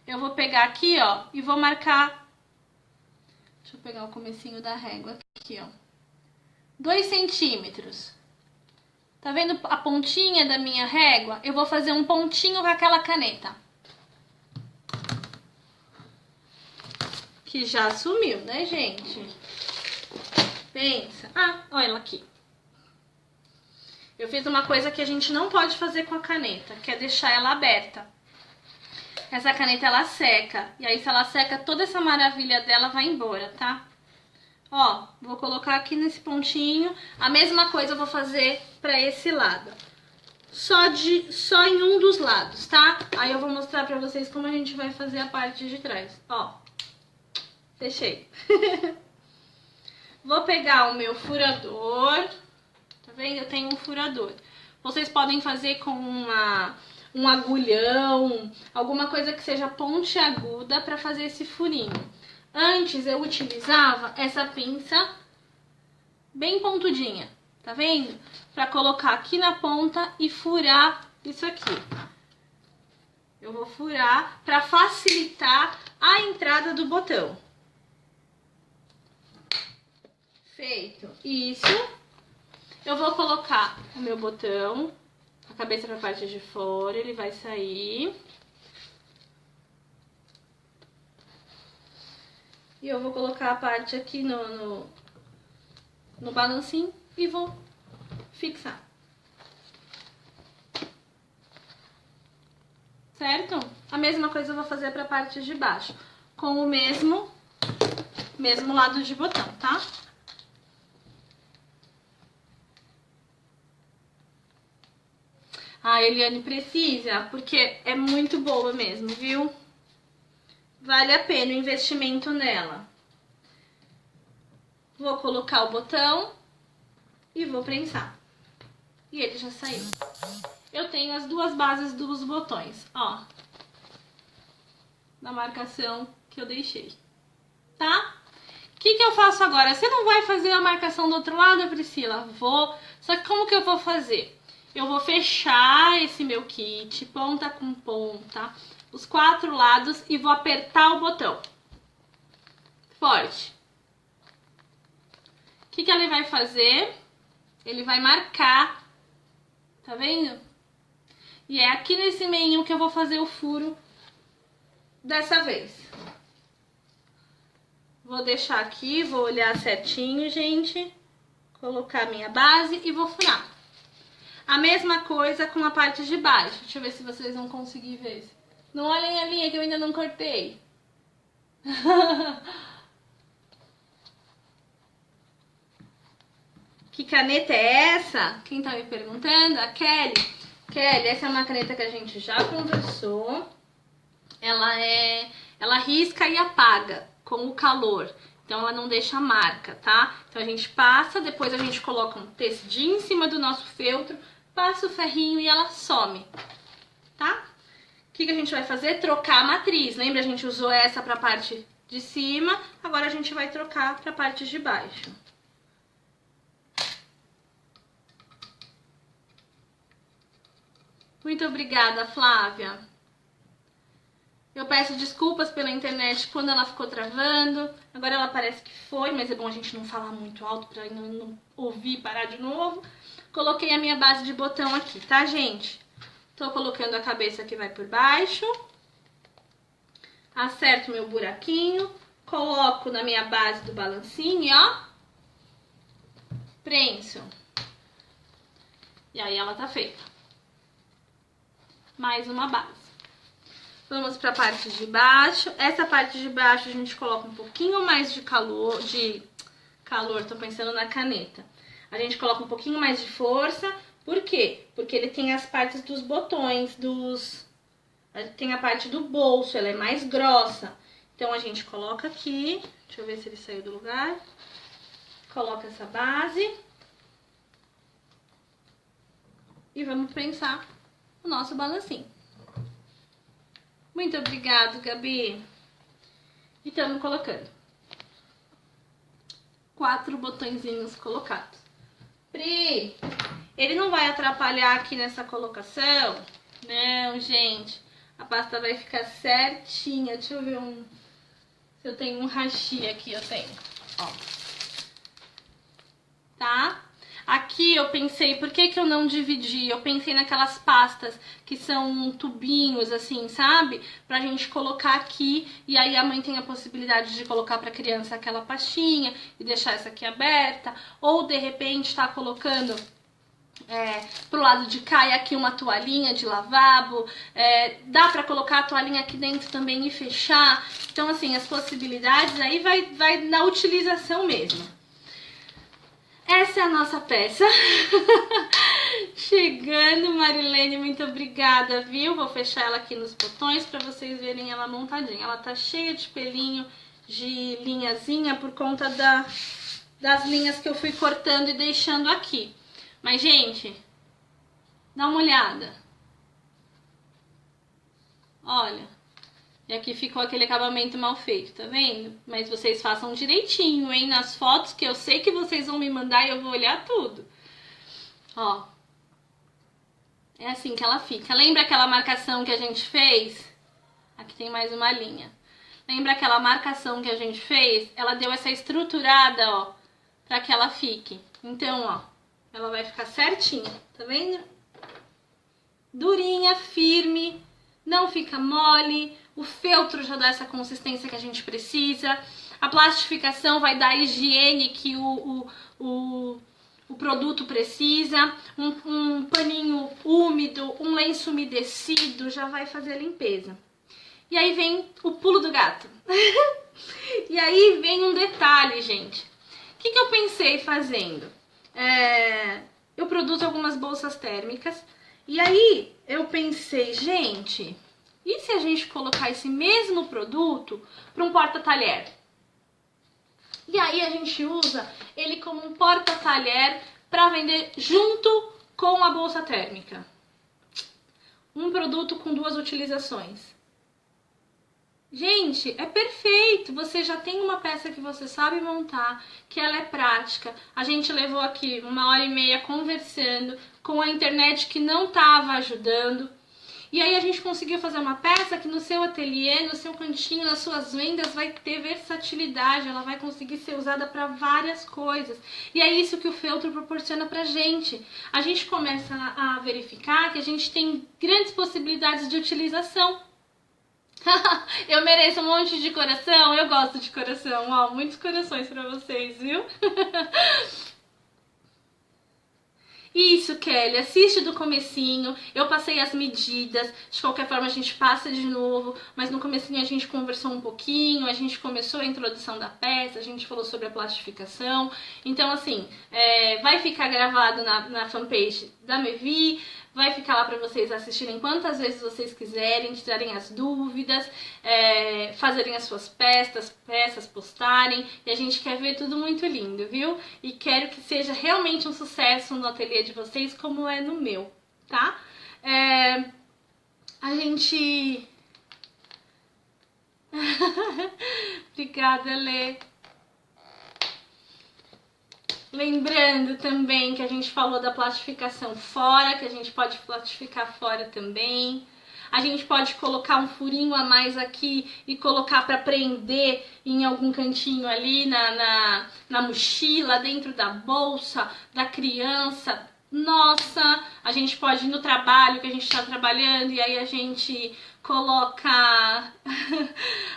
eu vou pegar aqui, ó, e vou marcar... Deixa eu pegar o comecinho da régua aqui, ó. 2 centímetros. Tá vendo a pontinha da minha régua? Eu vou fazer um pontinho com aquela caneta. Que já sumiu, né, gente? Pensa. Ah, olha ela aqui. Eu fiz uma coisa que a gente não pode fazer com a caneta, que é deixar ela aberta. Essa caneta, ela seca. E aí, se ela seca, toda essa maravilha dela vai embora, tá? Ó, vou colocar aqui nesse pontinho. A mesma coisa eu vou fazer pra esse lado. Só em um dos lados, tá? Aí eu vou mostrar pra vocês como a gente vai fazer a parte de trás. Ó, fechei. Vou pegar o meu furador. Tá vendo? Eu tenho um furador. Vocês podem fazer com um agulhão, alguma coisa que seja pontiaguda pra fazer esse furinho. Antes eu utilizava essa pinça bem pontudinha, tá vendo? Pra colocar aqui na ponta e furar isso aqui. Eu vou furar pra facilitar a entrada do botão. Feito isso, eu vou colocar o meu botão, a cabeça pra parte de fora, ele vai sair. E eu vou colocar a parte aqui no balancinho e vou fixar. Certo? A mesma coisa eu vou fazer para a parte de baixo, com o mesmo lado de botão, tá? Ah, Eliane, precisa, porque é muito boa mesmo, viu? Vale a pena o investimento nela. Vou colocar o botão e vou prensar. E ele já saiu. Eu tenho as duas bases dos botões, ó. Da marcação que eu deixei. Tá? O que eu faço agora? Você não vai fazer a marcação do outro lado, Priscila? Vou. Só que como que eu vou fazer? Eu vou fechar esse meu kit, ponta com ponta, os 4 lados e vou apertar o botão. Forte. que ele vai fazer? Ele vai marcar, tá vendo? E é aqui nesse meinho que eu vou fazer o furo dessa vez. Vou deixar aqui, vou olhar certinho, gente. Colocar a minha base e vou furar. A mesma coisa com a parte de baixo. Deixa eu ver se vocês vão conseguir ver. Não olhem a linha que eu ainda não cortei. Que caneta é essa? Quem tá me perguntando? A Kelly. Kelly, essa é uma caneta que a gente já conversou. Ela risca e apaga com o calor. Então ela não deixa marca, tá? Então a gente passa, depois a gente coloca um tecidinho em cima do nosso feltro, passa o ferrinho e ela some, tá? O que a gente vai fazer? Trocar a matriz. Lembra, a gente usou essa pra parte de cima, agora a gente vai trocar pra parte de baixo. Muito obrigada, Flávia. Eu peço desculpas pela internet quando ela ficou travando. Agora ela parece que foi, mas é bom a gente não falar muito alto pra não ouvir e parar de novo. Coloquei a minha base de botão aqui, tá, gente? Tô colocando a cabeça que vai por baixo. Acerto meu buraquinho. Coloco na minha base do balancinho, ó. Prenso. E aí ela tá feita. Mais uma base. Vamos para a parte de baixo. Essa parte de baixo a gente coloca um pouquinho mais de calor, tô pensando na caneta. A gente coloca um pouquinho mais de força. Por quê? Porque ele tem as partes dos botões, tem a parte do bolso, ela é mais grossa. Então a gente coloca aqui, deixa eu ver se ele saiu do lugar. Coloca essa base. E vamos prensar o nosso balancinho. Muito obrigada, Gabi. E estamos colocando 4 botõezinhos colocados. Pri, ele não vai atrapalhar aqui nessa colocação? Não, gente. A pasta vai ficar certinha. Deixa eu ver se eu tenho um hashi aqui, eu tenho. Ó. Tá? Aqui eu pensei, por que eu não dividi? Eu pensei naquelas pastas que são tubinhos, assim, sabe? Pra gente colocar aqui e aí a mãe tem a possibilidade de colocar pra criança aquela pastinha e deixar essa aqui aberta. Ou, de repente, tá colocando pro lado de cá e aqui uma toalhinha de lavabo. Dá pra colocar a toalhinha aqui dentro também e fechar. Então, assim, as possibilidades aí vai na utilização mesmo. Essa é a nossa peça. Chegando, Marilene, muito obrigada, viu? Vou fechar ela aqui nos botões pra vocês verem ela montadinha. Ela tá cheia de pelinho, de linhazinha, por conta das linhas que eu fui cortando e deixando aqui. Mas, gente, dá uma olhada. Olha. E aqui ficou aquele acabamento mal feito, tá vendo? Mas vocês façam direitinho, hein? Nas fotos que eu sei que vocês vão me mandar e eu vou olhar tudo. Ó. É assim que ela fica. Lembra aquela marcação que a gente fez? Aqui tem mais uma linha. Lembra aquela marcação que a gente fez? Ela deu essa estruturada, ó, pra que ela fique. Então, ó, ela vai ficar certinha, tá vendo? Durinha, firme, não fica mole. O feltro já dá essa consistência que a gente precisa. A plastificação vai dar a higiene que o produto precisa. Um paninho úmido, um lenço umedecido já vai fazer a limpeza. E aí vem o pulo do gato. E aí vem um detalhe, gente. O que eu pensei fazendo? Eu produzo algumas bolsas térmicas. E aí eu pensei, gente... E se a gente colocar esse mesmo produto para um porta-talher? E aí a gente usa ele como um porta-talher para vender junto com a bolsa térmica. Um produto com 2 utilizações. Gente, é perfeito! Você já tem uma peça que você sabe montar, que ela é prática. A gente levou aqui 1h30 conversando com a internet que não estava ajudando. E aí a gente conseguiu fazer uma peça que no seu ateliê, no seu cantinho, nas suas vendas vai ter versatilidade, ela vai conseguir ser usada para várias coisas. E é isso que o feltro proporciona pra gente. A gente começa a verificar que a gente tem grandes possibilidades de utilização. Eu mereço um monte de coração, eu gosto de coração, ó, muitos corações pra vocês, viu? Isso, Kelly, assiste do comecinho, eu passei as medidas, de qualquer forma a gente passa de novo, mas no comecinho a gente conversou um pouquinho, a gente começou a introdução da peça, a gente falou sobre a plastificação, então assim, vai ficar gravado na fanpage da Mevi, vai ficar lá para vocês assistirem quantas vezes vocês quiserem, tirarem as dúvidas, fazerem as suas peças, postarem. E a gente quer ver tudo muito lindo, viu? E quero que seja realmente um sucesso no ateliê de vocês, como é no meu, tá? A gente... Obrigada, Lê. Lembrando também que a gente falou da plastificação fora, que a gente pode plastificar fora também. A gente pode colocar um furinho a mais aqui e colocar para prender em algum cantinho ali na mochila, dentro da bolsa da criança. Nossa, a gente pode ir no trabalho que a gente está trabalhando e aí a gente coloca,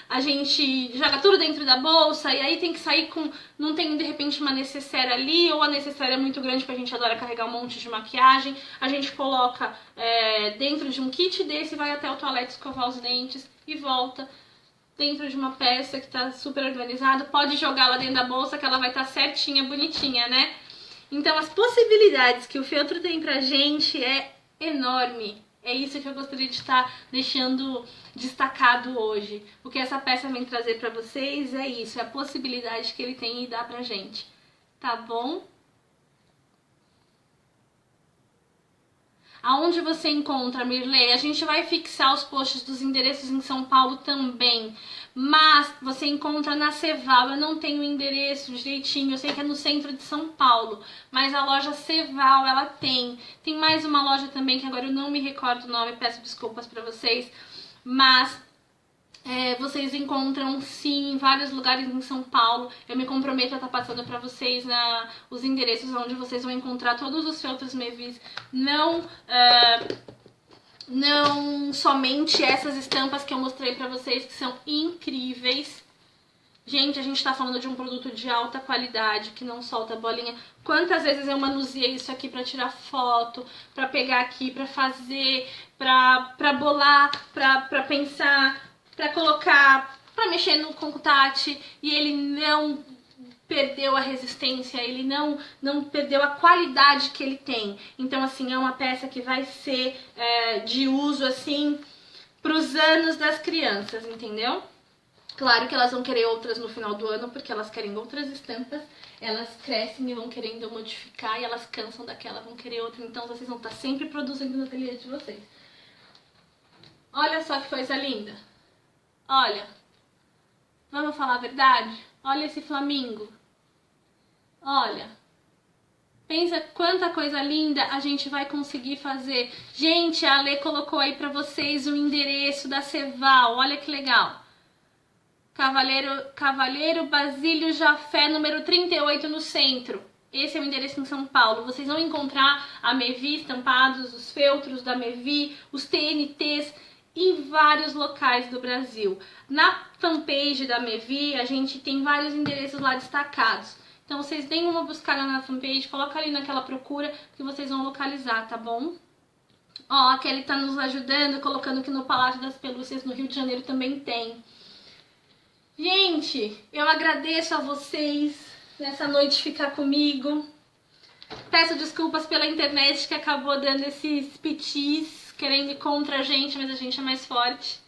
a gente joga tudo dentro da bolsa e aí tem que sair com, não tem de repente uma necessaire ali ou a necessaire é muito grande porque a gente adora carregar um monte de maquiagem, a gente coloca dentro de um kit desse, vai até o toalete escovar os dentes e volta dentro de uma peça que tá super organizada, pode jogar lá dentro da bolsa que ela vai estar certinha, bonitinha, né? Então as possibilidades que o feltro tem pra gente é enorme. É isso que eu gostaria de estar deixando destacado hoje. O que essa peça vem trazer pra vocês é isso, é a possibilidade que ele tem e dá pra gente. Tá bom? Aonde você encontra, Mirley? A gente vai fixar os posts dos endereços em São Paulo também. Mas você encontra na Ceval. Eu não tenho o endereço direitinho, eu sei que é no centro de São Paulo. Mas a loja Ceval, ela tem. Tem mais uma loja também, que agora eu não me recordo o nome, peço desculpas pra vocês. Mas... vocês encontram sim em vários lugares em São Paulo. Eu me comprometo a estar passando para vocês os endereços onde vocês vão encontrar todos os feltros Mevis. Não somente essas estampas que eu mostrei para vocês, que são incríveis. Gente, a gente tá falando de um produto de alta qualidade, que não solta bolinha. Quantas vezes eu manuseei isso aqui pra tirar foto, pra pegar aqui, pra fazer, pra bolar, pra pensar, pra colocar, pra mexer no contact, e ele não perdeu a resistência, ele não perdeu a qualidade que ele tem. Então, assim, é uma peça que vai ser de uso, assim, pros anos das crianças, entendeu? Claro que elas vão querer outras no final do ano, porque elas querem outras estampas, elas crescem e vão querendo modificar, e elas cansam daquela, vão querer outra, então vocês vão estar sempre produzindo no ateliê de vocês. Olha só que coisa linda. Olha, vamos falar a verdade? Olha esse flamingo. Olha, pensa quanta coisa linda a gente vai conseguir fazer. Gente, a Ale colocou aí pra vocês o endereço da Ceval, olha que legal. Cavaleiro Basílio Jafé, número 38, no centro. Esse é o endereço em São Paulo. Vocês vão encontrar a Mevi estampados, os feltros da Mevi, os TNTs em vários locais do Brasil. Na fanpage da Mevi, a gente tem vários endereços lá destacados. Então vocês deem uma buscada na fanpage, coloca ali naquela procura que vocês vão localizar, tá bom? Ó, a Kelly tá nos ajudando, colocando que no Palácio das Pelúcias, no Rio de Janeiro, também tem. Gente, eu agradeço a vocês nessa noite ficar comigo. Peço desculpas pela internet que acabou dando esses pitis, querendo ir contra a gente, mas a gente é mais forte.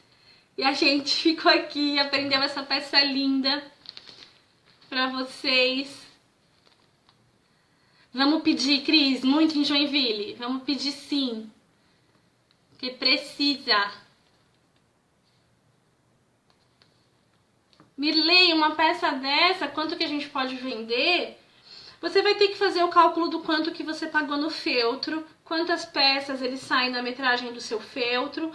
E a gente ficou aqui, aprendeu essa peça linda pra vocês. Vamos pedir, Cris, muito em Joinville. Vamos pedir sim, porque precisa. Mirley, uma peça dessa, quanto que a gente pode vender? Você vai ter que fazer o cálculo do quanto que você pagou no feltro, quantas peças ele sai na metragem do seu feltro,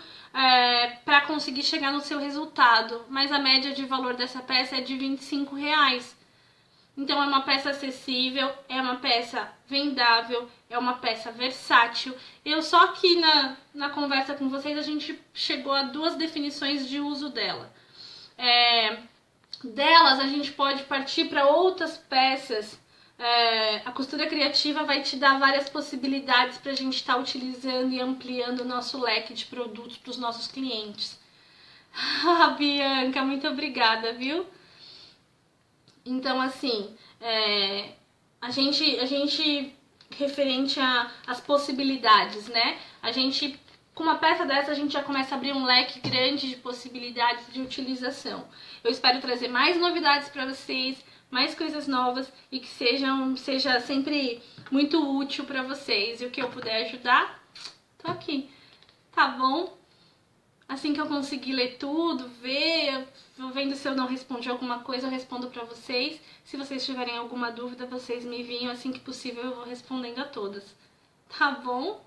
para conseguir chegar no seu resultado. Mas a média de valor dessa peça é de R$25. Então é uma peça acessível, é uma peça vendável, é uma peça versátil. Eu só aqui na conversa com vocês a gente chegou a 2 definições de uso dela. Delas a gente pode partir para outras peças. A costura criativa vai te dar várias possibilidades para a gente estar utilizando e ampliando o nosso leque de produtos para os nossos clientes. Ah, Bianca, muito obrigada, viu? Então, assim, a gente referente às possibilidades, né? Com uma peça dessa, a gente já começa a abrir um leque grande de possibilidades de utilização. Eu espero trazer mais novidades para vocês, mais coisas novas e que seja sempre muito útil para vocês. E o que eu puder ajudar, tô aqui, tá bom? Assim que eu conseguir ler tudo, vou vendo se eu não respondi alguma coisa, eu respondo pra vocês. Se vocês tiverem alguma dúvida, vocês me enviam, assim que possível eu vou respondendo a todas. Tá bom?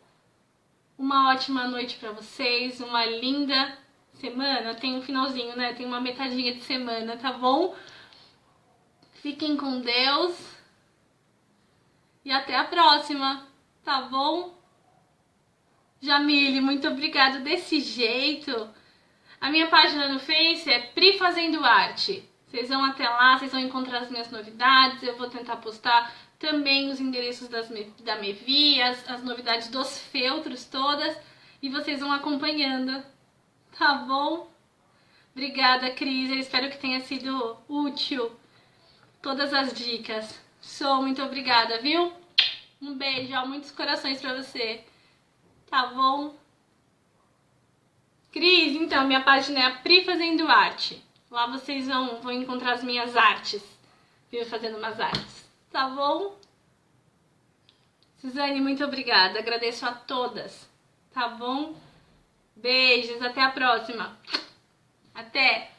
Uma ótima noite pra vocês, uma linda semana. Tem um finalzinho, né? Tem uma metadinha de semana, tá bom? Fiquem com Deus. E até a próxima, tá bom? Jamile, muito obrigada. Desse jeito, a minha página no Face é Pri Fazendo Arte. Vocês vão até lá, vocês vão encontrar as minhas novidades. Eu vou tentar postar também os endereços da Mevi, as novidades dos feltros todas. E vocês vão acompanhando, tá bom? Obrigada, Cris. Eu espero que tenha sido útil todas as dicas. Muito obrigada, viu? Um beijo, muitos corações pra você. Tá bom? Cris, então, minha página é a Pri Fazendo Arte. Lá vocês vão encontrar as minhas artes. Vivo fazendo umas artes. Tá bom? Suzane, muito obrigada. Agradeço a todas. Tá bom? Beijos, até a próxima. Até!